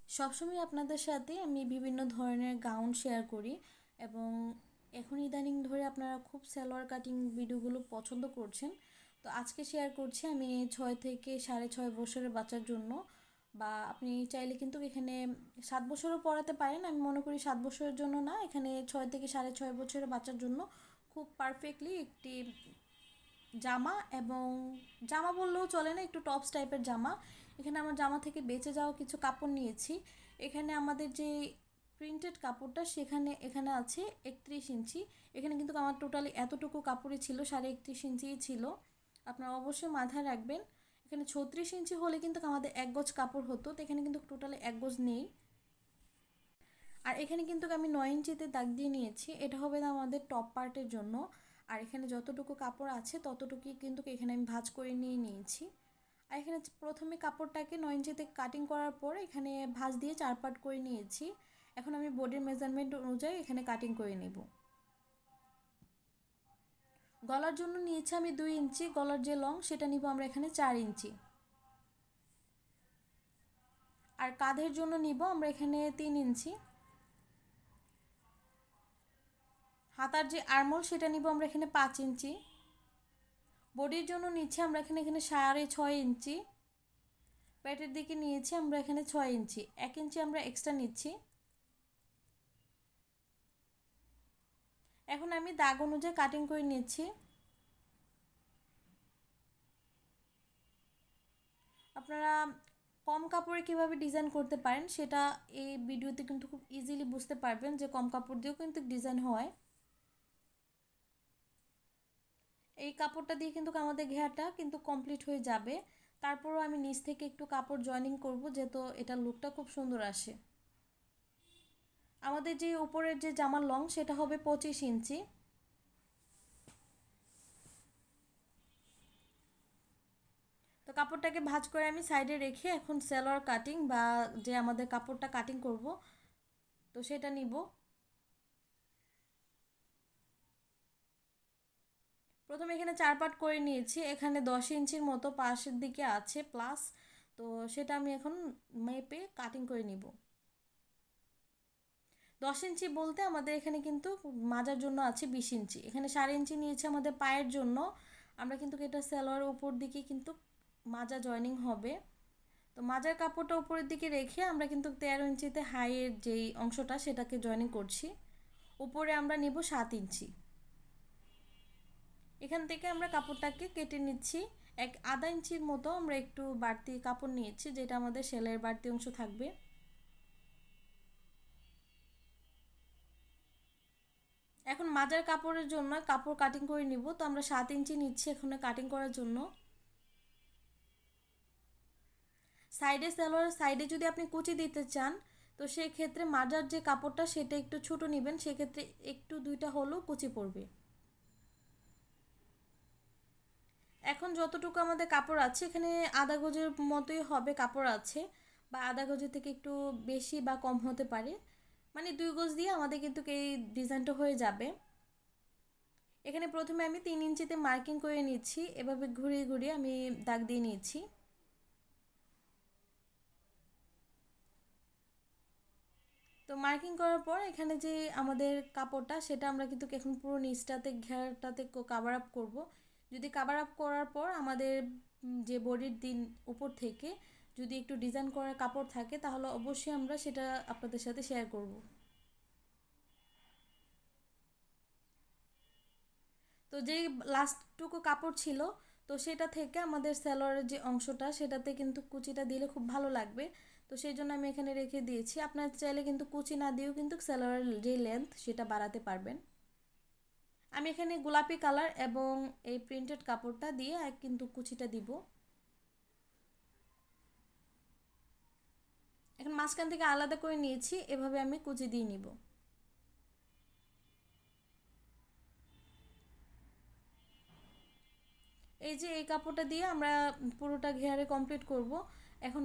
সবসময় আপনাদের সাথে আমি বিভিন্ন ধরনের গাউন শেয়ার করি এবং এখন ইদানিং ধরে আপনারা খুব সালোয়ার কাটিং ভিডিওগুলো পছন্দ করছেন। তো আজকে শেয়ার করছি আমি 6 থেকে 6.5 বছরের বাচ্চার জন্য, বা আপনি চাইলে কিন্তু এখানে 7 বছরও পড়াতে পারেন। আমি মনে করি 7 বছরের জন্য না, এখানে 6 থেকে 6.5 বছরের বাচ্চার জন্য খুব পারফেক্টলি একটি জামা, এবং জামা বললেও চলে না, একটু টপস টাইপের জামা। এখানে আমার জামা থেকে বেঁচে যাওয়া কিছু কাপড় নিয়েছি। এখানে আমাদের যে প্রিন্টেড কাপড়টা এখানে আছে 31 ইঞ্চি। এখানে কিন্তু আমার টোটালি এতটুকু কাপড়ই ছিল, 31.5 ইঞ্চিই ছিল। আপনারা অবশ্যই মাথায় রাখবেন, এখানে 36 ইঞ্চি হলে কিন্তু আমাদের 1 গজ কাপড় হতো, তো এখানে কিন্তু টোটালি 1 গজ নেই। আর এখানে কিন্তু আমি 9 ইঞ্চিতে দাগ দিয়ে নিয়েছি, এটা হবে না আমাদের টপ পার্টের জন্য। আর এখানে যতটুকু কাপড় আছে ততটুকুই কিন্তু এখানে আমি ভাঁজ করে নিয়ে নিয়েছি। আর এখানে প্রথমে কাপড়টাকে 9 ইঞ্চিতে কাটিং করার পর এখানে ভাঁজ দিয়ে 4 পার্ট করে নিয়েছি। এখন আমি বডির মেজারমেন্ট অনুযায়ী এখানে কাটিং করে নেব। গলার জন্য নিয়েছি আমি 2 ইঞ্চি, গলার যে লং সেটা নিব আমরা এখানে 4 ইঞ্চি। আর কাঁধের জন্য নিব আমরা এখানে 3 ইঞ্চি। হাতার যে আরমোল সেটা নিব আমরা এখানে 5 ইঞ্চি। বডির জন্য নিচ্ছি আমরা এখানে 6.5 ইঞ্চি। পেটের দিকে নিয়েছি আমরা এখানে 6 ইঞ্চি, 1 ইঞ্চি আমরা এক্সট্রা নিচ্ছি। এখন আমি দাগ অনুযায়ী কাটিং করে নিচ্ছি। আপনারা কম কাপড়ে কীভাবে ডিজাইন করতে পারেন সেটা এই ভিডিওতে কিন্তু খুব ইজিলি বুঝতে পারবেন, যে কম কাপড় দিয়েও কিন্তু ডিজাইন হয়। এই কাপড়টা দিয়ে কিন্তু আমাদের ঘেরটা কিন্তু কমপ্লিট হয়ে যাবে। তারপরও আমি নিচ থেকে একটু কাপড় জয়েনিং করব, যেহেতু এটা লুকটা খুব সুন্দর আসে। আমাদের যে উপরের যে জামার লং সেটা হবে 25 ইঞ্চি। তো কাপড়টাকে ভাঁজ করে আমি সাইডে রেখে এখন সালোয়ার কাটিং, বা যে আমাদের কাপড়টা কাটিং করব তো সেটা নিব। প্রথমে এখানে 4 পার্ট করে নিয়েছি, এখানে 10 ইঞ্চির মতো পাশের দিকে আছে প্লাস, তো সেটা আমি এখন মেপে কাটিং করে নিব। 10 ইঞ্চি বলতে আমাদের এখানে কিন্তু মাজার জন্য আছে 20 ইঞ্চি, এখানে 4.5 ইঞ্চি নিয়েছে আমাদের পায়ের জন্য। আমরা কিন্তু এটা সালোয়ারের উপর দিকে কিন্তু মাজা জয়েনিং হবে। তো মাজার কাপড়টা উপরের দিকে রেখে আমরা কিন্তু 13 ইঞ্চিতে হাইয়ের যেই অংশটা সেটাকে জয়েনিং করছি। উপরে আমরা নিব 7 ইঞ্চি। এখান থেকে আমরা কাপড়টাকে কেটে নিচ্ছি। আধা ইঞ্চির মতো আমরা একটু বাড়তি কাপড় নিয়েছি, যেটা আমাদের সেলাইয়ের বাড়তি অংশ থাকবে। এখন মাজার কাপড়ের জন্য কাপড় কাটিং করে নিব, তো আমরা 7 ইঞ্চি নিচ্ছি এখানে কাটিং করার জন্য। সাইডে সালোয়ার সাইডে যদি আপনি কুচি দিতে চান, তো সেই ক্ষেত্রে মাজার যে কাপড়টা সেটা একটু ছোট নেবেন, সেক্ষেত্রে একটু 2টা হলেও কুচি পড়বে। এখন যতটুকু আমাদের কাপড় আছে এখানে আধা গজের মতোই হবে কাপড় আছে, বা আধা গজের থেকে একটু বেশি বা কম হতে পারে, মানে 2 গজ দিয়ে আমাদের কিন্তু এই ডিজাইনটা হয়ে যাবে। এখানে প্রথমে আমি 3 ইঞ্চিতে মার্কিং করে নিচ্ছি, এভাবে ঘুরিয়ে ঘুরিয়ে আমি দাগ দিয়ে নিচ্ছি। তো মার্কিং করার পর এখানে যে আমাদের কাপড়টা সেটা আমরা কিন্তু এখন পুরো নিচটাতে ঘেরটাতে কাভার আপ করবো। যদি কাভার আপ করার পর আমাদের যে বডির দিন উপর থেকে যদি একটু ডিজাইন করার কাপড় থাকে তাহলে অবশ্যই আমরা সেটা আপনাদের সাথে শেয়ার করব। তো যেই লাস্টটুকু কাপড় ছিল, তো সেটা থেকে আমাদের সালোয়ারের যে অংশটা সেটাতে কিন্তু কুচিটা দিলে খুব ভালো লাগবে। তো সেই জন্য আমি এখানে রেখে দিয়েছি, আপনার চাইলে কিন্তু কুচি না দিয়েও কিন্তু সালোয়ারের যে লেন্থ সেটা বাড়াতে পারবেন। আমি এখানে গোলাপি কালার এবং এই প্রিন্টেড কাপড়টা দিয়ে কিন্তু কুচিটা দিব। এখন মাঝখান থেকে আলাদা করে নিয়েছি, এভাবে আমি কুচি দিয়ে নিব। এই যে এই কাপড়টা দিয়ে আমরা পুরোটা ঘেয়ারে কমপ্লিট করব। এখন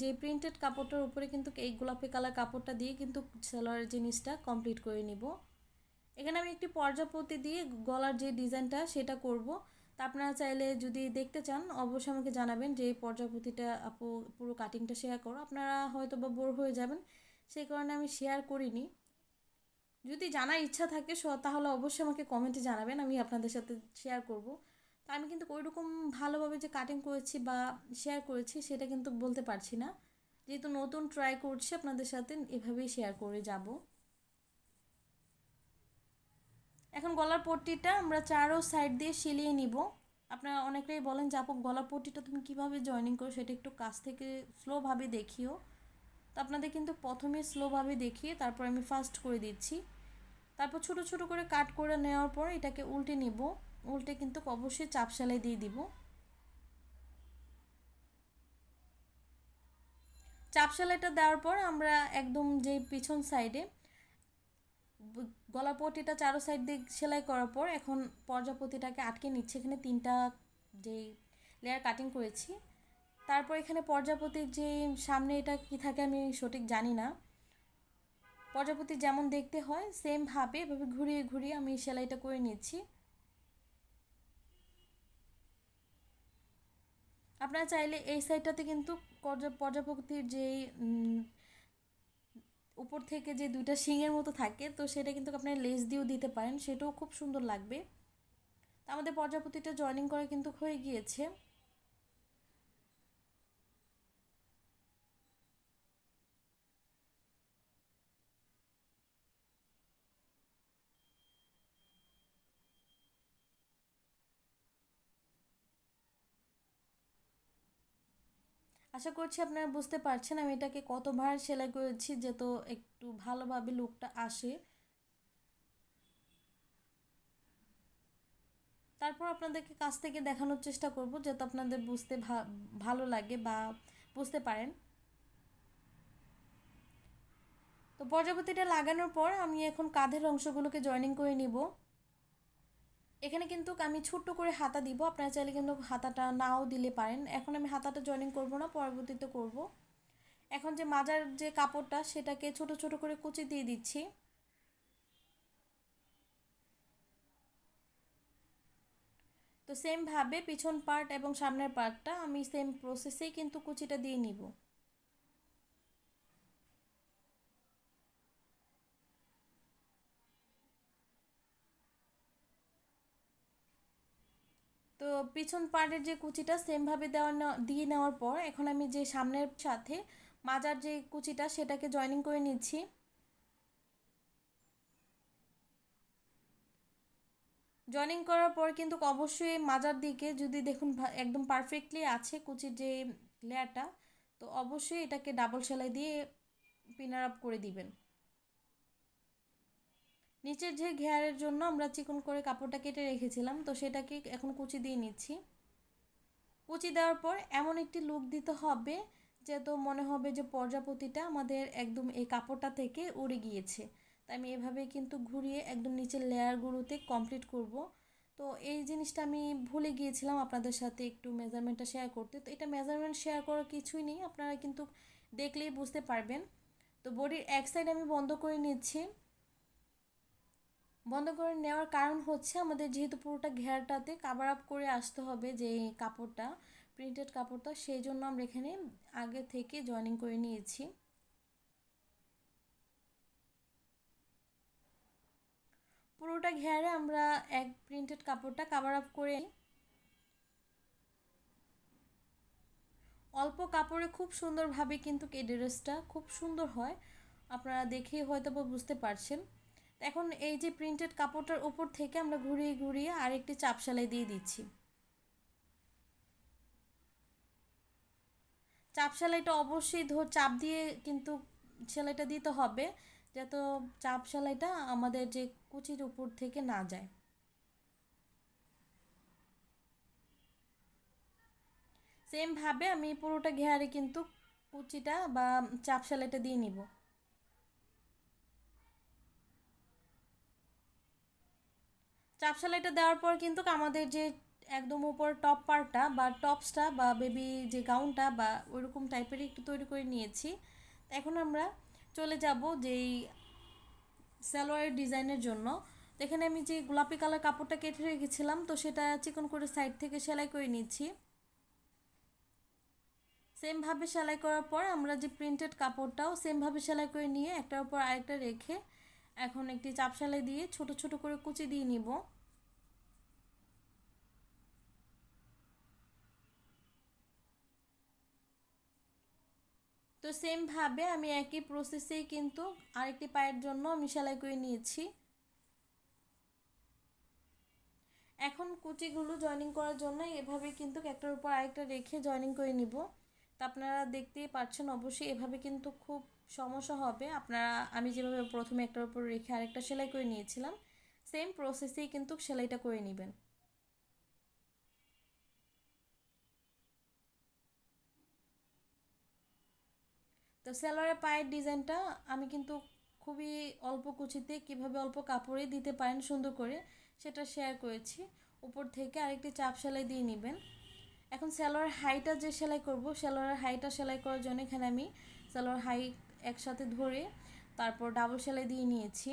যে প্রিন্টেড কাপড়টার উপরে কিন্তু এই গোলাপি কালার কাপড়টা দিয়ে কিন্তু সালোয়ারের জিনিসটা কমপ্লিট করে নিব। এখানে আমি একটি পর্যাপতি দিয়ে গলার যে ডিজাইনটা সেটা করব। তা আপনারা চাইলে যদি দেখতে চান অবশ্যই আমাকে জানাবেন যে এই পর্যায়পতিটা আপু পুরো কাটিংটা শেয়ার করো। আপনারা হয়তো বা বোর হয়ে যাবেন, সেই কারণে আমি শেয়ার করিনি। যদি জানার ইচ্ছা থাকে তাহলে অবশ্যই আমাকে কমেন্টে জানাবেন, আমি আপনাদের সাথে শেয়ার করব। তো আমি কিন্তু ওইরকম ভালোভাবে যে কাটিং করেছি বা শেয়ার করেছি সেটা কিন্তু বলতে পারছি না, যেহেতু নতুন ট্রাই করছি আপনাদের সাথে এভাবেই শেয়ার করে যাব। এখন গলার পট্টিটা আমরা চারো সাইড দিয়ে সিলিয়ে নিব। আপনারা অনেকেই বলেন যে আপু গলার পট্টিটা তুমি কিভাবে জয়েনিং করো, সেটা একটু কাছ থেকে স্লোভাবে দেখিও। তো আপনাদের কিন্তু প্রথমে স্লোভাবে দেখিয়ে তারপর আমি ফাস্ট করে দিচ্ছি। তারপর ছোট ছোট করে কাট করে নেওয়ার পর এটাকে উল্টে নিব। উল্টে কিন্তু অবশ্যই চাপ সেলাই দিয়ে দিব। চাপ সেলাইটা দেওয়ার পর আমরা একদম যে পিছন সাইডে গলা পটিটা চারো সাইড দিয়ে সেলাই করার পর এখন পর্যাপতিটাকে আটকে নিচ্ছে। এখানে তিনটা যে লেয়ার কাটিং করেছি, তারপর এখানে পর্যাপতির যে সামনে এটা কি থাকে আমি সঠিক জানি না। পর্যাপতি যেমন দেখতে হয় সেমভাবে এভাবে ঘুরিয়ে ঘুরিয়ে আমি সেলাইটা করে নিচ্ছি। আপনারা চাইলে এই সাইডটাতে কিন্তু পর্যাপতির যেই উপর থেকে যে দুইটা শিংয়ের মতো থাকে, তো সেটা কিন্তু আপনারা লেস দিয়েও দিতে পারেন, সেটাও খুব সুন্দর লাগবে। তো আমাদের পর্যাপতিটা জয়েনিং করা কিন্তু হয়ে গিয়েছে। আশা করছি আপনারা বুঝতে পারছেন আমি এটাকে কতবার সেলাই করেছি যেহেতু একটু ভালোভাবে লুকটা আসে। তারপর আপনাদেরকে কাছ থেকে দেখানোর চেষ্টা করব যাতে আপনাদের বুঝতে ভালো লাগে বা বুঝতে পারেন। তো পর্যাপতিটা লাগানোর পর আমি এখন কাঁধের অংশগুলোকে জয়েনিং করে নিব। এখানে কিন্তু আমি ছোট্ট করে হাতা দিব, আপনারা চাইলে কিন্তু হাতাটা নাও দিলে পারেন। এখন আমি হাতাটা জয়েনিং করব না, পরবর্তীতে করব। এখন যে মাজার যে কাপড়টা সেটাকে ছোট ছোট করে কুচি দিয়ে দিচ্ছি। তো সেমভাবে পিছন পার্ট এবং সামনের পার্টটা আমি সেম প্রসেসেই কিন্তু কুচিটা দিয়ে নিব। তো পিছন পার্টের যে কুচিটা সেমভাবে দিয়ে নেওয়ার পর এখন আমি যে সামনের সাথে মাজার যে কুচিটা সেটাকে জয়েনিং করে নিচ্ছি। জয়েনিং করার পর কিন্তু অবশ্যই মাজার দিকে যদি দেখুন একদম পারফেক্টলি আছে কুচির যে লেয়ারটা, তো অবশ্যই এটাকে ডাবল সেলাই দিয়ে পিনার আপ করে দিবেন। নিচের যে ঘেয়ারের জন্য আমরা চিকন করে কাপড়টা কেটে রেখেছিলাম, তো সেটাকে এখন কুচি দিয়ে নিচ্ছি। কুচি দেওয়ার পর এমন একটি লুক দিতে হবে যেহেতু মনে হবে যে পর্যাপতিটা আমাদের একদম এই কাপড়টা থেকে উড়ে গিয়েছে। তাই আমি এভাবে কিন্তু ঘুরিয়ে একদম নিচের লেয়ারগুলোতে কমপ্লিট করব। তো এই জিনিসটা আমি ভুলে গিয়েছিলাম আপনাদের সাথে একটু মেজারমেন্টটা শেয়ার করতে। তো এটা মেজারমেন্ট শেয়ার করার কিছুই নেই, আপনারা কিন্তু দেখলেই বুঝতে পারবেন। তো বডির এক সাইড আমি বন্ধ করে নিচ্ছি। বন্ধ করে নেওয়ার কারণ হচ্ছে আমাদের যেহেতু পুরোটা ঘেরটাতে কাভার আপ করে আসতে হবে যে কাপড়টা প্রিন্টেড কাপড়টা, সেই জন্য আমরা এখানে আগে থেকে জয়েনিং করে নিয়েছি। পুরোটা ঘেরে আমরা এক প্রিন্টেড কাপড়টা কাভার আপ করে অল্প কাপড়ে খুব সুন্দরভাবে কিন্তু এই ড্রেসটা খুব সুন্দর হয়, আপনারা দেখেই হয়তো বা বুঝতে পারছেন। এখন এই যে প্রিন্টেড কাপড়টার উপর থেকে আমরা ঘুরিয়ে ঘুরিয়ে আরেকটি চাপ সেলাই দিয়ে দিচ্ছি। চাপ সেলাইটা অবশ্যই চাপ দিয়ে কিন্তু সেলাইটা দিতে হবে যাতে চাপ সেলাইটা আমাদের যে কুচির উপর থেকে না যায়। সেমভাবে আমি পুরোটা ঘেয়ারে কিন্তু কুচিটা বা চাপ সেলাইটা দিয়ে নিব। চাপ সেলাইটা দেওয়ার পর কিন্তু আমাদের যে একদম উপর টপ পার্টটা বা টপসটা বা বেবি যে গাউনটা বা ওইরকম টাইপের একটু তৈরি করে নিয়েছি। এখন আমরা চলে যাব যেই সালোয়ারের ডিজাইনের জন্য। তো এখানে আমি যে গোলাপি কালার কাপড়টা কেটে রেখেছিলাম, তো সেটা চিকন করে সাইড থেকে সেলাই করে নিচ্ছি। সেমভাবে সেলাই করার পর আমরা যে প্রিন্টেড কাপড়টাও সেমভাবে সেলাই করে নিয়ে একটার উপর আরেকটা রেখে এখন একটি চাপ সেলাই দিয়ে ছোট ছোট করে কুচি দিয়ে নিব। তো সেমভাবে আমি একই প্রসেসেই কিন্তু আরেকটি পায়ের জন্য আমি সেলাই করে নিয়েছি। এখন কুচিগুলো জয়েনিং করার জন্য এভাবে কিন্তু একটার উপর আরেকটা রেখে জয়েনিং করে নিব। তা আপনারা দেখতেই পাচ্ছেন অবশ্যই এভাবে কিন্তু খুব সমস্যা হবে। আপনারা আমি যেভাবে প্রথমে একটার উপর রেখে আরেকটা সেলাই করে নিয়েছিলাম, সেম প্রসেসেই কিন্তু সেলাইটা করে নেবেন। তো সালোয়ারের পায়ের ডিজাইনটা আমি কিন্তু খুবই অল্প কুচিতে কিভাবে অল্প কাপড়ে দিতে পারেন সুন্দর করে সেটা শেয়ার করেছি। উপর থেকে আরেকটি চাপ সেলাই দিয়ে নেবেন। এখন সালোয়ার হাইটা যে সেলাই করব, সালোয়ার হাইটা সেলাই করার জন্য এখানে আমি সালোয়ার হাই একসাথে ধরে তারপর ডাবল সেলাই দিয়ে নিয়েছি।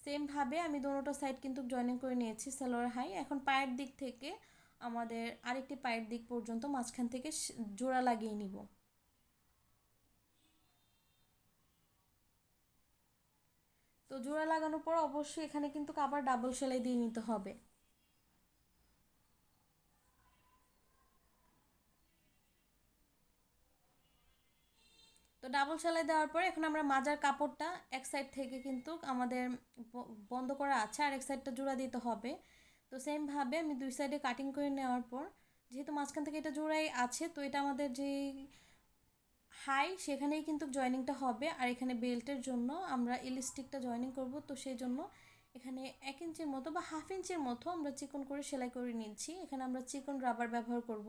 সেমভাবে আমি দোনোটা সাইড কিন্তু জয়েনিং করে নিয়েছি সালোয়ার হাই। এখন পায়ের দিক থেকে আমাদের আরেকটি পায়ের দিক পর্যন্ত মাঝখান থেকে জোড়া লাগিয়ে নিব। তো জোড়া লাগানোর পর অবশ্যই এখানে কিন্তু আবার ডাবল সেলাই দিয়ে নিতে হবে। তো ডাবল সেলাই দেওয়ার পরে এখন আমরা মাজার কাপড়টা এক সাইড থেকে কিন্তু আমাদের বন্ধ করা আছে, আর এক সাইডটা জোড়া দিতে হবে। তো সেমভাবে আমি দুই সাইডে কাটিং করে নেওয়ার পর যেহেতু মাঝখান থেকে এটা জোড়াই আছে, তো এটা আমাদের যে হাই সেখানেই কিন্তু জয়েনিংটা হবে। আর এখানে বেল্টের জন্য আমরা ইলাস্টিকটা জয়েনিং করব, তো সেই জন্য এখানে 1 ইঞ্চির মতো বা হাফ ইঞ্চির মতো আমরা চিকন করে সেলাই করে নিচ্ছি। এখানে আমরা চিকন রাবার ব্যবহার করব।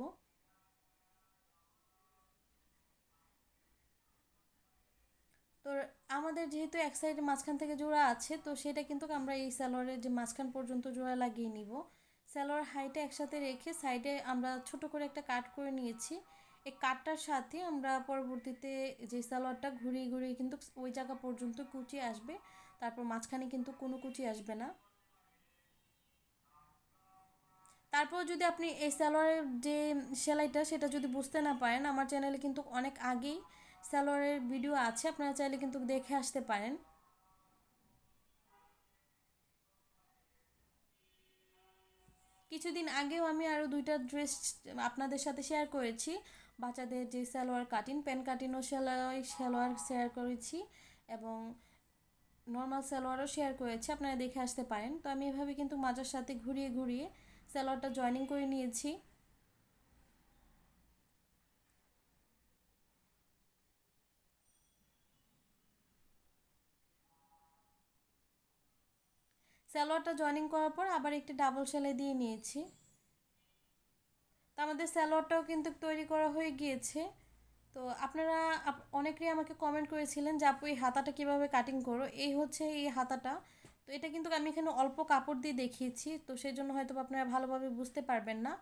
তো আমাদের যেহেতু এক সাইডে মাঝখান থেকে জোড়া আছে, তো সেটা কিন্তু আমরা এই সালোয়ারের যে মাঝখান পর্যন্ত জোড়া লাগিয়ে নিব। সালোয়ার হাইটা একসাথে রেখে সাইডে আমরা ছোট করে একটা কাট করে নিয়েছি। এই কাটটার সাথে আমরা পরবর্তীতে যে সালোয়ারটা ঘুরিয়ে ঘুরিয়ে কিন্তু ওই জায়গা পর্যন্ত কুচি আসবে, তারপর মাঝখানে কিন্তু কোনো কুচি আসবে না। তারপর যদি আপনি এই সালোয়ারের যে সেলাইটা সেটা যদি বুঝতে না পারেন, আমার চ্যানেলে কিন্তু অনেক আগেই সালোয়ারের ভিডিও আছে, আপনারা চাইলে কিন্তু দেখে আসতে পারেন। কিছুদিন আগেও আমি আরও দুইটা ড্রেস আপনাদের সাথে শেয়ার করেছি। বাচ্চাদের যে সালোয়ার কাটিং প্যান্ট কাটিংও সালোয়ার শেয়ার করেছি এবং নর্মাল সালোয়ারও শেয়ার করেছি, আপনারা দেখে আসতে পারেন। তো আমি এভাবে কিন্তু মাজার সাথে ঘুরিয়ে ঘুরিয়ে সালোয়ারটা জয়েনিং করে নিয়েছি। সালোয়ারটা জয়েনিং করার পর আবার একটি ডাবল সেলাই দিয়ে নিয়েছি। তো আমাদের সালোয়ারটাও কিন্তু তৈরি করা হয়ে গিয়েছে। তো আপনারা অনেকেই আমাকে কমেন্ট করেছিলেন যে আপু এই হাতাটা কীভাবে কাটিং করো, এই হচ্ছে এই হাতাটা। তো এটা কিন্তু আমি এখানে অল্প কাপড় দিয়ে দেখিয়েছি, তো সেই জন্য হয়তো আপনারা ভালোভাবে বুঝতে পারবেন না।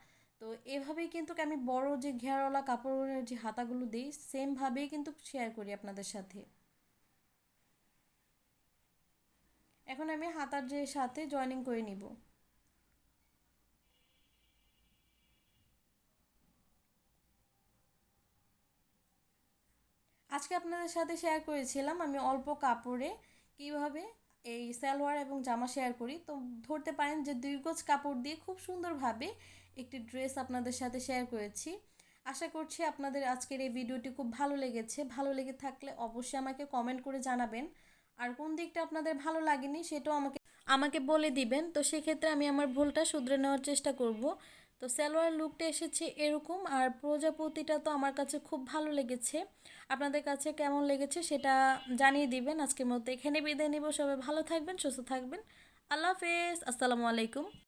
তো এভাবেই কিন্তু আমি বড় যে ঘেরওয়ালা কাপড়ের যে হাতাগুলো দিই সেমভাবেই কিন্তু শেয়ার করি আপনাদের সাথে। এখন আমি হাতার যে সাথে জয়েনিং করে নিব। আজকে আপনাদের সাথে শেয়ার করেছিলাম আমি অল্প কাপড়ে কিভাবে এই সালোয়ার এবং জামা শেয়ার করি। তো ধরতে পারেন যে 2 গজ কাপড় দিয়ে খুব সুন্দরভাবে একটি ড্রেস আপনাদের সাথে শেয়ার করেছি। আশা করছি আপনাদের আজকের এই ভিডিওটি খুব ভালো লেগেছে। ভালো লেগে থাকলে অবশ্যই আমাকে কমেন্ট করে জানাবেন, আর কোন দিকটা আপনাদের ভালো লাগেনি সেটাও আমাকে আমাকে বলে দিবেন। তো সেক্ষেত্রে আমি আমার ভুলটা শুধরে নেওয়ার চেষ্টা করব। তো সালোয়ার লুকটা এসেছে এরকম, আর প্রজাপতিটা তো আমার কাছে খুব ভালো লেগেছে। আপনাদের কাছে কেমন লেগেছে সেটা জানিয়ে দিবেন। আজকের মতো এখানে বিদায় নিব। সবাই ভালো থাকবেন, সুস্থ থাকবেন। আল্লাহ হাফেজ, আসসালামু আলাইকুম।